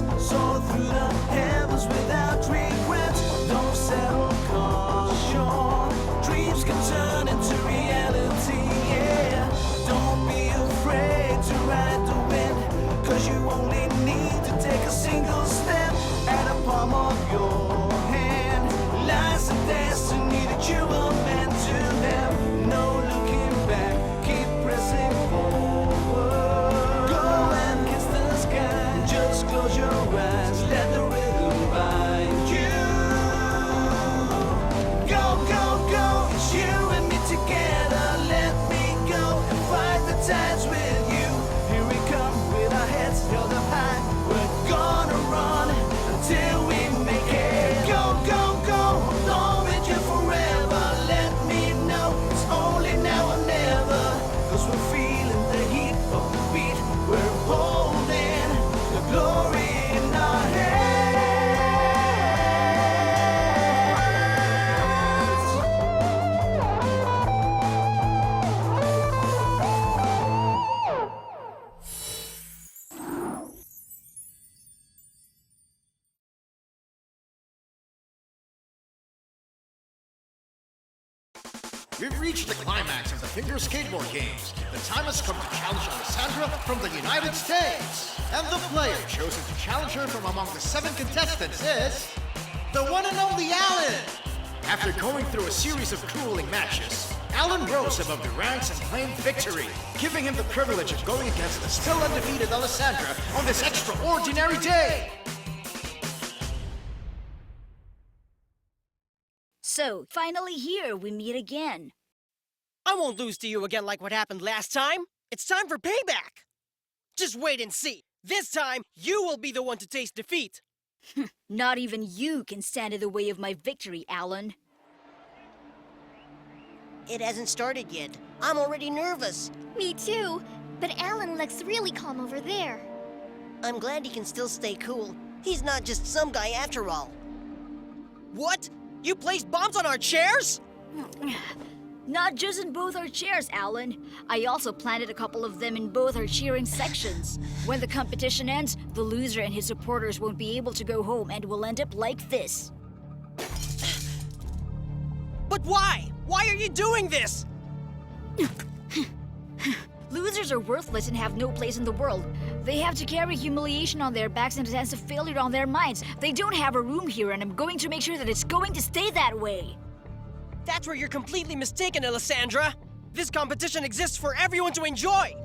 wings, soar through the heavens without regrets. Don't settle, caution. Dreams can turn into reality, yeah. Don't be afraid to ride the wind, 'cause you only need to take a single step. At the palm of your hand lies the destiny that you were meant to have. No looking back, keep pressing forward. Go and kiss the sky, just close your eyes, let the rhythm bind you. Go, go, go, it's you and me together. Let me go and fight the tides with you. Here we come with our heads held up high. We're gonna run until we make it. Go, go, go, hold on with you forever. Let me know it's only now or never. 'Cause we're feeling the heat of the beat. We're holding the glory in our hands. We've reached the climax of the Finger Skateboard Games. The time has come to challenge Alessandra from the United States. And the player chosen to challenge her from among the 7 contestants is the one and only Alan. After going through a series of grueling matches, Alan rose above the ranks and claimed victory, giving him the privilege of going against the still undefeated Alessandra on this extraordinary day. So, finally here, we meet again. I won't lose to you again like what happened last time. It's time for payback. Just wait and see. This time, you will be the one to taste defeat. Not even you can stand in the way of my victory, Alan. It hasn't started yet. I'm already nervous. Me too. But Alan looks really calm over there. I'm glad he can still stay cool. He's not just some guy after all. What? You placed bombs on our chairs? Not just in both our chairs, Alan. I also planted a couple of them in both our cheering sections. When the competition ends, the loser and his supporters won't be able to go home and will end up like this. But why? Why are you doing this? Losers are worthless and have no place in the world. They have to carry humiliation on their backs and a sense of failure on their minds. They don't have a room here, and I'm going to make sure that it's going to stay that way. That's where you're completely mistaken, Alessandra. This competition exists for everyone to enjoy.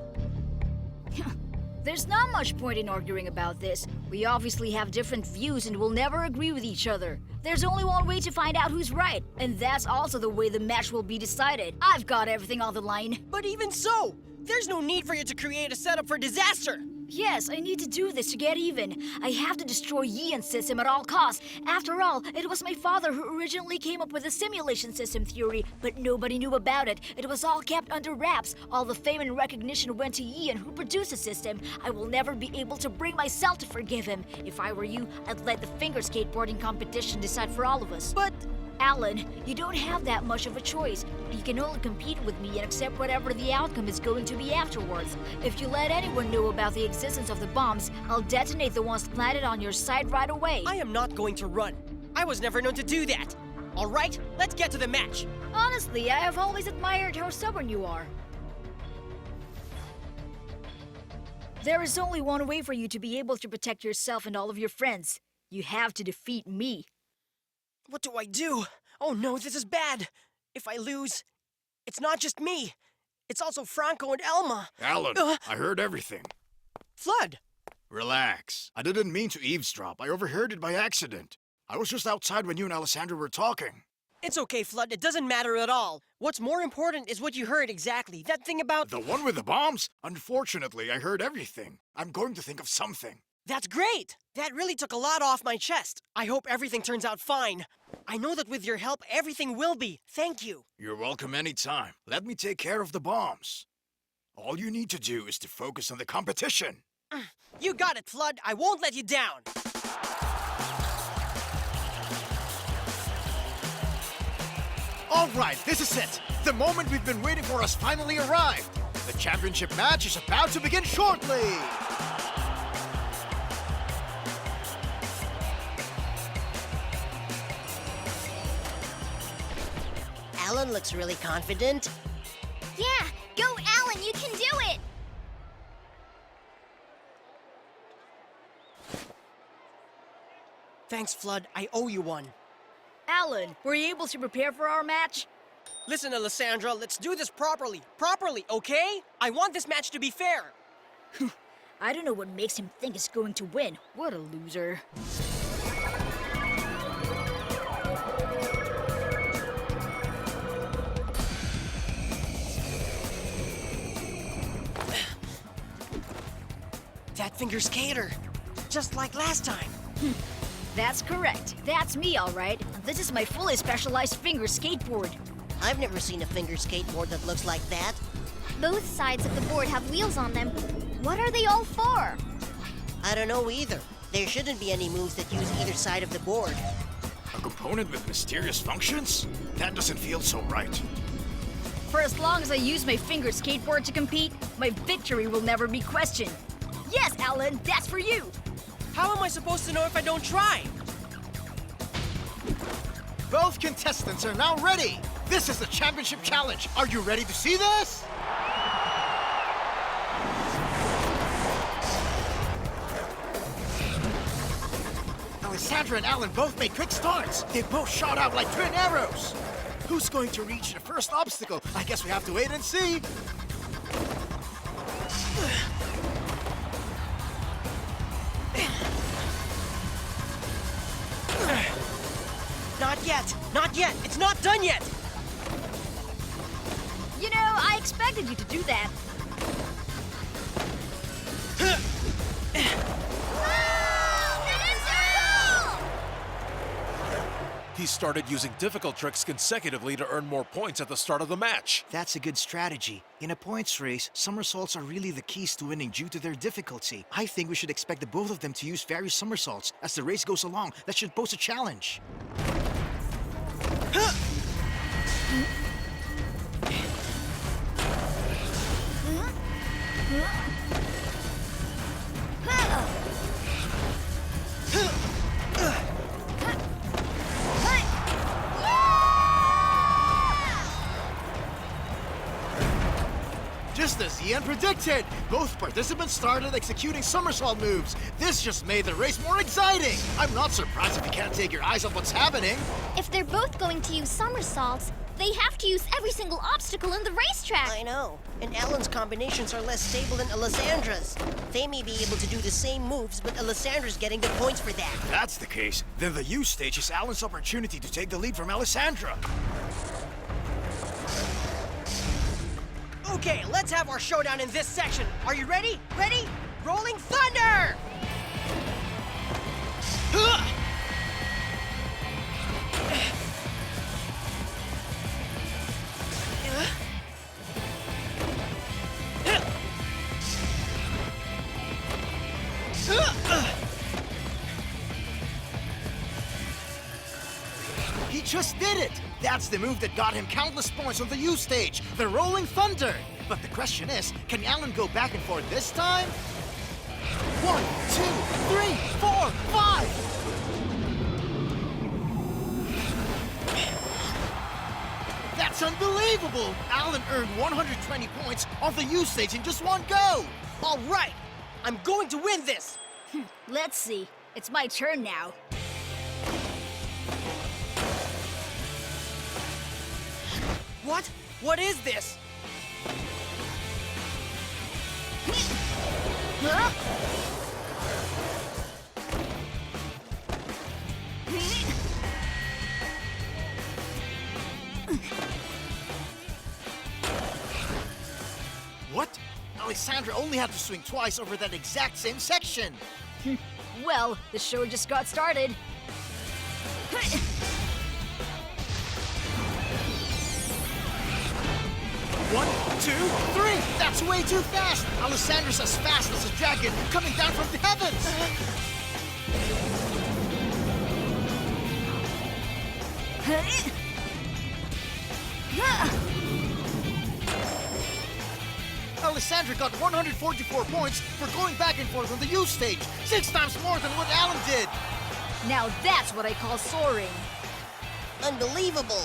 There's not much point in arguing about this. We obviously have different views and will never agree with each other. There's only one way to find out who's right, and that's also the way the match will be decided. I've got everything on the line. But even so, there's no need for you to create a setup for disaster. Yes, I need to do this to get even. I have to destroy Yian's system at all costs. After all, it was my father who originally came up with the simulation system theory, but nobody knew about it. It was all kept under wraps. All the fame and recognition went to Yian, who produced the system. I will never be able to bring myself to forgive him. If I were you, I'd let the finger skateboarding competition decide for all of us. But Alan, you don't have that much of a choice. You can only compete with me and accept whatever the outcome is going to be afterwards. If you let anyone know about the existence of the bombs, I'll detonate the ones planted on your side right away. I am not going to run. I was never known to do that. All right, let's get to the match. Honestly, I have always admired how stubborn you are. There is only one way for you to be able to protect yourself and all of your friends. You have to defeat me. What do I do? Oh no, this is bad. If I lose, it's not just me. It's also Franco and Elma. Alan, I heard everything. Flood! Relax. I didn't mean to eavesdrop. I overheard it by accident. I was just outside when you and Alessandra were talking. It's okay, Flood. It doesn't matter at all. What's more important is what you heard exactly. That thing about... The one with the bombs? Unfortunately, I heard everything. I'm going to think of something. That's great! That really took a lot off my chest. I hope everything turns out fine. I know that with your help, everything will be. Thank you. You're welcome anytime. Let me take care of the bombs. All you need to do is to focus on the competition. You got it, Flood. I won't let you down. All right, this is it. The moment we've been waiting for has finally arrived. The championship match is about to begin shortly. Alan looks really confident. Yeah, go Alan, you can do it! Thanks, Flood. I owe you one. Alan, were you able to prepare for our match? Listen, Alessandra, let's do this properly. Properly, okay? I want this match to be fair. I don't know what makes him think he's going to win. What a loser. That finger skater. Just like last time. That's correct. That's me, all right. This is my fully specialized finger skateboard. I've never seen a finger skateboard that looks like that. Both sides of the board have wheels on them. What are they all for? I don't know either. There shouldn't be any moves that use either side of the board. A component with mysterious functions? That doesn't feel so right. For as long as I use my finger skateboard to compete, my victory will never be questioned. Yes, Alan, that's for you. How am I supposed to know if I don't try? Both contestants are now ready. This is the championship challenge. Are you ready to see this? Alessandra and Alan both made quick starts. They both shot out like twin arrows. Who's going to reach the first obstacle? I guess we have to wait and see. Not yet. Not yet. It's not done yet. You know, I expected you to do that. He started using difficult tricks consecutively to earn more points at the start of the match. That's a good strategy. In a points race, somersaults are really the keys to winning due to their difficulty. I think we should expect the both of them to use various somersaults as the race goes along. That should pose a challenge. Just as Ian predicted, both participants started executing somersault moves. This just made the race more exciting. I'm not surprised if you can't take your eyes off what's happening. If they're both going to use somersaults, they have to use every single obstacle in the racetrack. I know. And Alan's combinations are less stable than Alessandra's. They may be able to do the same moves, but Alessandra's getting the points for that. If that's the case, then the U stage is Alan's opportunity to take the lead from Alessandra. Okay, let's have our showdown in this section. Are you ready? Ready? Rolling Thunder! He just did it! That's the move that got him countless points on the U stage, the Rolling Thunder! But the question is, can Alan go back and forth this time? 1, 2, 3, 4, 5! That's unbelievable! Alan earned 120 points on the U stage in just one go! All right, I'm going to win this. Let's see. It's my turn now. What? What is this? What? Alessandra only had to swing twice over that exact same section! Well, the show just got started. 1, 2, 3! That's way too fast! Alessandra's as fast as a dragon coming down from the heavens! Alessandra got 144 points for going back and forth on the U stage, 6 times more than what Alan did! Now that's what I call soaring. Unbelievable.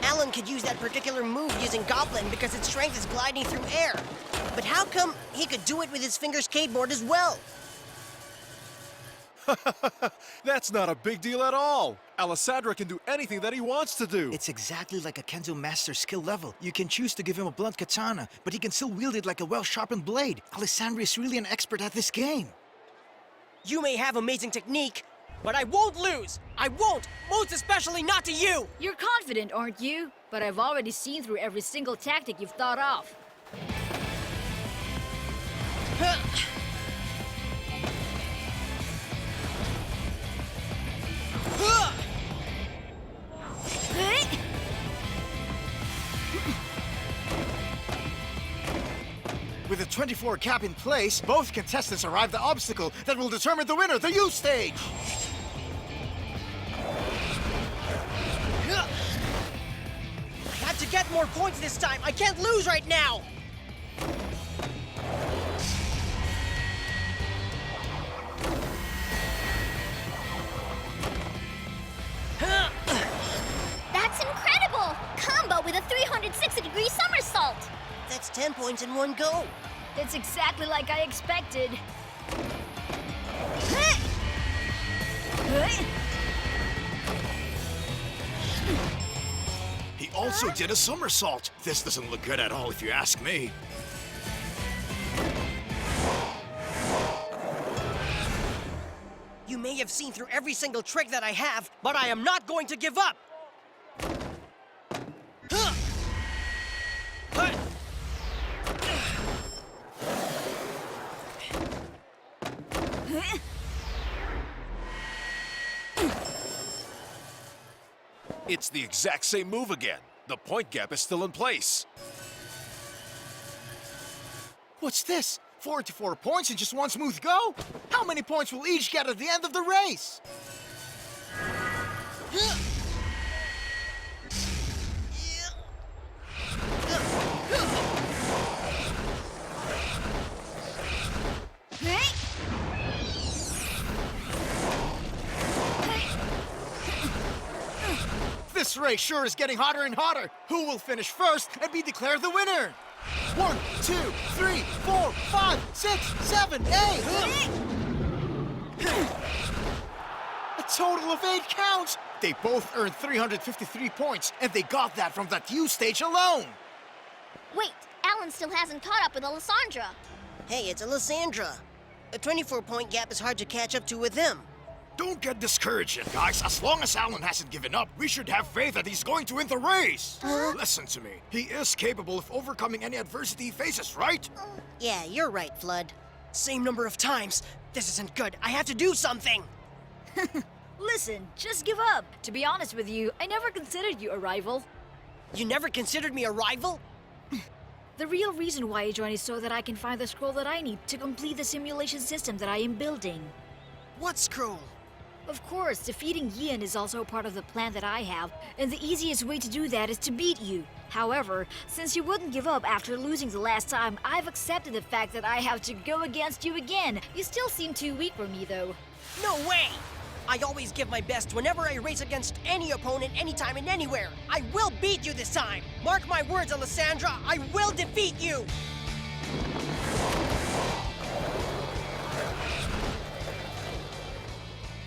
Alan could use that particular move using Goblin because its strength is gliding through air. But how come he could do it with his finger skateboard as well? That's not a big deal at all. Alessandra can do anything that he wants to do. It's exactly like a Kenzo master skill level. You can choose to give him a blunt katana, but he can still wield it like a well-sharpened blade. Alessandra is really an expert at this game. You may have amazing technique, but I won't lose! I won't! Most especially not to you! You're confident, aren't you? But I've already seen through every single tactic you've thought of. With the 24 cap in place, both contestants arrive at the obstacle that will determine the winner, the U stage! I have to get more points this time! I can't lose right now! That's incredible! Combo with a 360-degree somersault! That's 10 points in one go. It's exactly like I expected. He also did a somersault. This doesn't look good at all if you ask me. You may have seen through every single trick that I have, but I am not going to give up! It's the exact same move again. The point gap is still in place. What's this? 44 points in just one smooth go? How many points will each get at the end of the race? This race sure is getting hotter and hotter. Who will finish first and be declared the winner? 1, 2, 3, 4, 5, 6, 7, 8. A total of 8 counts. They both earned 353 points, and they got that from that U stage alone. Wait, Alan still hasn't caught up with Alessandra. Hey, it's Alessandra. A 24-point gap is hard to catch up to with him. Don't get discouraged yet, guys. As long as Alan hasn't given up, we should have faith that he's going to win the race. Listen to me. He is capable of overcoming any adversity he faces, right? Yeah, you're right, Flood. Same number of times. This isn't good. I have to do something! Listen, just give up. To be honest with you, I never considered you a rival. You never considered me a rival? The real reason why I joined is so that I can find the scroll that I need to complete the simulation system that I am building. What scroll? Of course, defeating Ian is also part of the plan that I have, and the easiest way to do that is to beat you. However, since you wouldn't give up after losing the last time, I've accepted the fact that I have to go against you again. You still seem too weak for me, though. No way! I always give my best whenever I race against any opponent, anytime and anywhere. I will beat you this time! Mark my words, Alessandra, I will defeat you!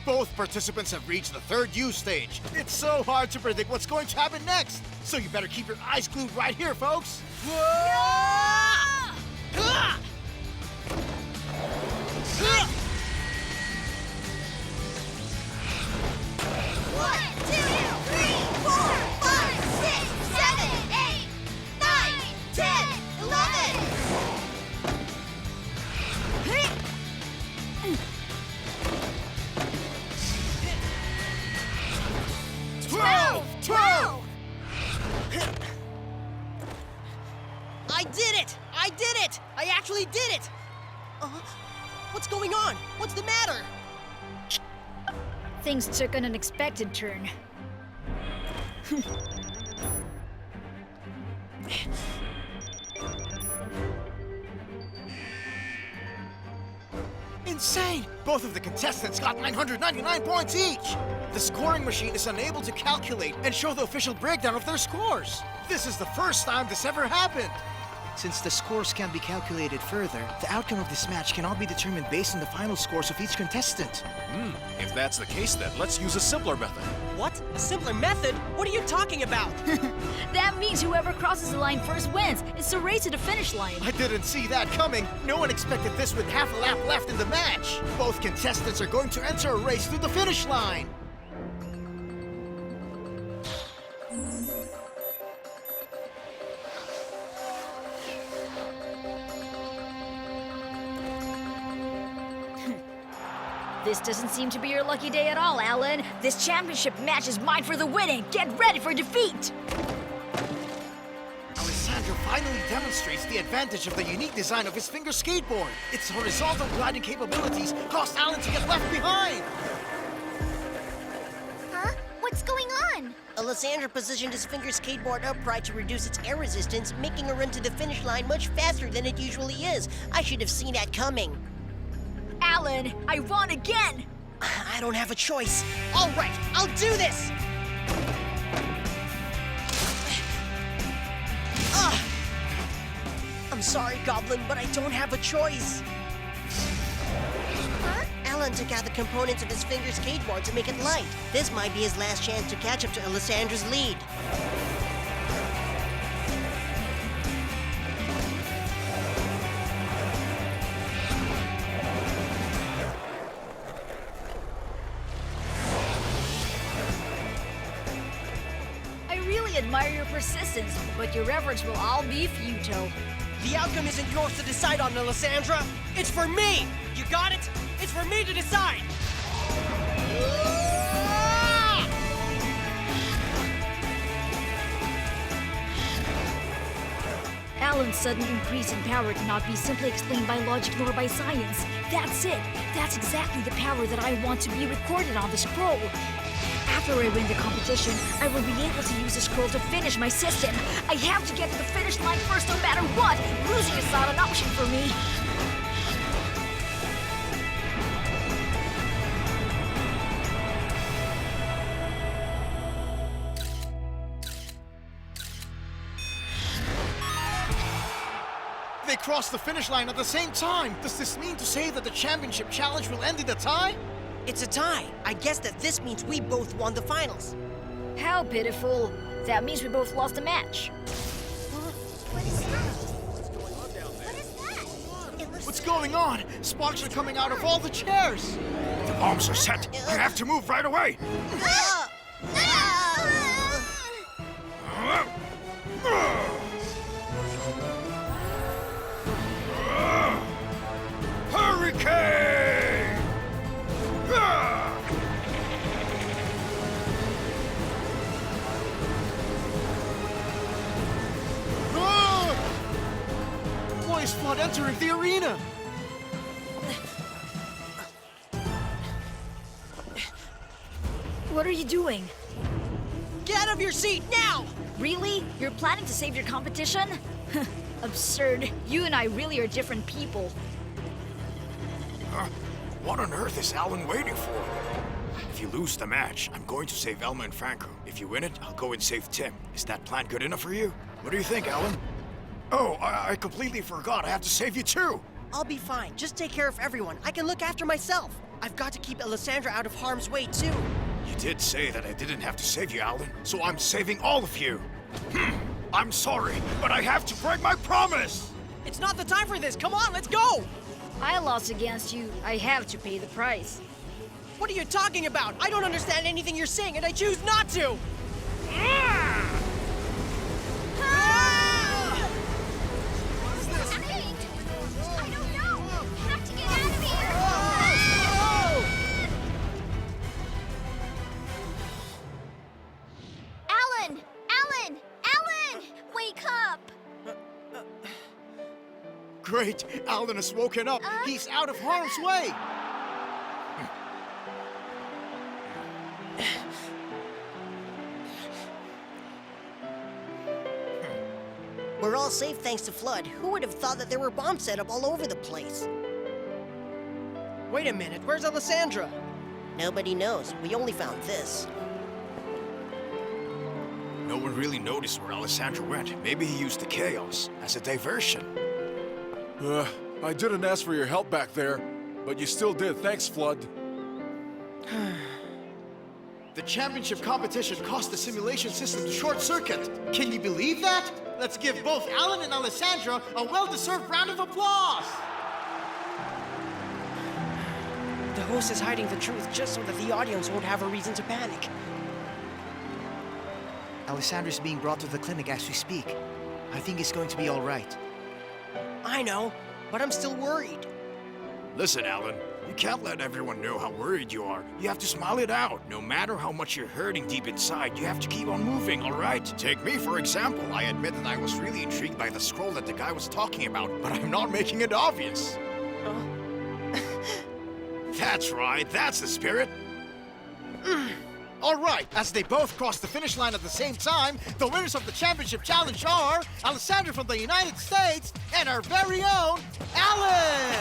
Both participants have reached the third U stage. It's so hard to predict what's going to happen next. So you better keep your eyes glued right here, folks. I did it! I did it! I actually did it! What's going on? What's the matter? Things took an unexpected turn. Insane! Both of the contestants got 999 points each! the scoring machine is unable to calculate and show the official breakdown of their scores. This is the first time this ever happened. Since the scores can't be calculated further, the outcome of this match cannot be determined based on the final scores of each contestant. If that's the case, then let's use a simpler method. What? A simpler method? What are you talking about? That means whoever crosses the line first wins. It's a race to the finish line. I didn't see that coming. No one expected this with half a lap left in the match. Both contestants are going to enter a race to the finish line. This doesn't seem to be your lucky day at all, Alan. This championship match is mine for the winning. Get ready for defeat. Alessandro finally demonstrates the advantage of the unique design of his finger skateboard. Its horizontal gliding capabilities caused Alan to get left behind. Huh? What's going on? Alessandro positioned his finger skateboard upright to reduce its air resistance, making a run to the finish line much faster than it usually is. I should have seen that coming. Alan, I won again. I don't have a choice. All right, I'll do this! I'm sorry, Goblin, but I don't have a choice. Huh? Alan took out the components of his finger skateboard to make it light. This might be his last chance to catch up to Alessandra's lead. I admire your persistence, but your efforts will all be futile. The outcome isn't yours to decide on, Alessandra. It's for me! You got it? It's for me to decide! Alan's sudden increase in power cannot be simply explained by logic nor by science. That's it. That's exactly the power that I want to be recorded on the scroll. After I win the competition, I will be able to use the scroll to finish my system. I have to get to the finish line first no matter what. Losing is not an option for me. They crossed the finish line at the same time. Does this mean to say that the championship challenge will end in a tie? It's a tie. I guess that this means we both won the finals. How pitiful. That means we both lost the match. What is that? What is that? It looks What's going on? Sparks are coming out of all the chairs. The bombs are set. I have to move right away. Hurricane! Why is flood entering the arena? What are you doing? Get out of your seat now! Really? You're planning to save your competition? Absurd. You and I really are different people. What on earth is Alan waiting for? If you lose the match, I'm going to save Elma and Franco. If you win it, I'll go and save Tim. Is that plan good enough for you? What do you think, Alan? Oh, I completely forgot. I have to save you too. I'll be fine. Just take care of everyone. I can look after myself. I've got to keep Alessandra out of harm's way, too. You did say that I didn't have to save you, Alan, so I'm saving all of you. I'm sorry, but I have to break my promise! It's not the time for this. Come on, let's go! I lost against you. I have to pay the price. What are you talking about? I don't understand anything you're saying, and I choose not to! I don't know. I have to get out of here. Alan! Alan! Alan! Wake up! Great, Alan has woken up. He's out of harm's way. We're all safe thanks to Flood. Who would have thought that there were bombs set up all over the place? Wait a minute, where's Alessandra? Nobody knows. We only found this. No one really noticed where Alessandro went. Maybe he used the chaos as a diversion. I didn't ask for your help back there, but you still did. Thanks, Flood. The championship competition caused the simulation system to short circuit. Can you believe that? Let's give both Alan and Alessandro a well-deserved round of applause. The host is hiding the truth just so that the audience won't have a reason to panic. Alessandro's being brought to the clinic as we speak. I think he's going to be all right. I know, but I'm still worried. Listen, Alan, you can't let everyone know how worried you are. You have to smile it out. No matter how much you're hurting deep inside, you have to keep on moving, all right? Take me, for example. I admit that I was really intrigued by the scroll that the guy was talking about, but I'm not making it obvious. That's right, that's the spirit. All right, as they both crossed the finish line at the same time, the winners of the championship challenge are Alessandro from the United States and our very own Alan!